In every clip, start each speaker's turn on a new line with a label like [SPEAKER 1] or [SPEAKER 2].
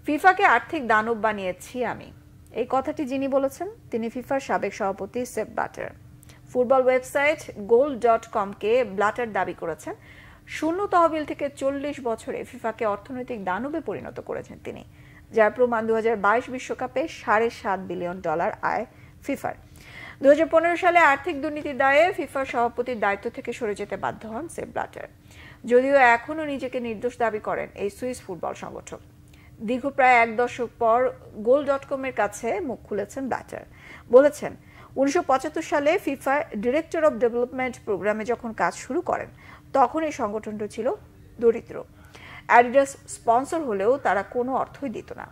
[SPEAKER 1] ফিফাকে আর্থিক দানব বানিয়েছি আমি, এই কথাটি যিনি বলেছেন তিনি ফিফার সাবেক সভাপতি সেপ ব্লাটার। ফুটবল ওয়েবসাইট goal.com-কে ব্লাটার দাবি করেছেন শূন্য তহবিল থেকে 40 বছরে ফিফাকে অর্থনৈতিক দানবে পরিণত করেছেন তিনি, যার প্রমাণ 2022 বিশ্বকাপে $7.5 বিলিয়ন আয় ফিফার। 2015 সালে আর্থিক দুর্নীতির দায়ে ফিফার সভাপতির দায়িত্ব থেকে সরে যেতে বাধ্য হন সেপ ব্লাটার, যদিও এখনও নিজেকে নির্দোষ দাবি করেন এই সুইস ফুটবল সংগঠক। দীর্ঘ প্রায় 1 দশক পর goal.com-এর কাছে মুখ খুলেছেন ব্লাটার, বলেছেন 1975 সালে ফিফা ডিরেক্টর অব ডেভেলপমেন্ট প্রোগ্রামে যখন কাজ শুরু করেন তখন এই সংগঠনটি ছিল দরিদ্র। অ্যাডিডাস স্পন্সর হলেও তারা কোনো অর্থই দিত না,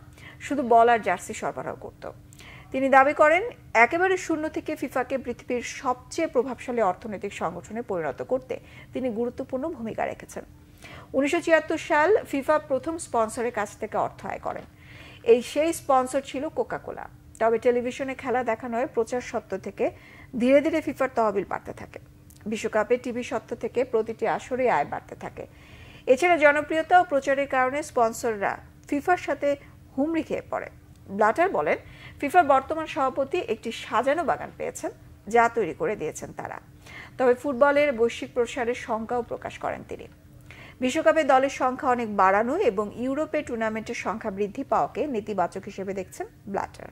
[SPEAKER 1] শুধু বল আর জার্সি সরবরাহ করত। তিনি দাবি করেন একেবারে শূন্য থেকে ফিফাকে পৃথিবীর সবচেয়ে প্রভাবশালী অর্থনৈতিক সংগঠনে পরিণত করতে তিনি গুরুত্বপূর্ণ ভূমিকা রেখেছেন। 1976 সাল ফিফা প্রথম স্পন্সরের কাছ থেকে অর্থ আয় করেন। সেই স্পন্সর ছিল কোকা-কোলা। তবে টেলিভিশনে খেলা দেখানোর প্রচার সত্ত্ব থেকে ধীরে ধীরে ফিফার তহবিল বাড়তে থাকে। বিশ্বকাপে টিভি সত্ত্ব থেকে প্রতিটি আসরে আয় বাড়তে থাকে। এছাড়া জনপ্রিয়তা ও প্রচারের কারণে স্পন্সররা ফিফার সাথে হুমড়ি খেয়ে পড়ে। ব্লাটার বলেন ফিফার বর্তমান সভাপতি একটি সাজানো বাগান পেয়েছেন, যা তৈরি করে দিয়েছেন তারা। তবে ফুটবলের বৈশ্বিক প্রসারের সংখ্যাও প্রকাশ করেন তিনি। বিশ্বকাপে দলের সংখ্যা অনেক বাড়ানো এবং ইউরোপে টুর্নামেন্টের সংখ্যা বৃদ্ধি পাওয়াকে নেতিবাচক হিসেবে দেখছেন ব্লাটার।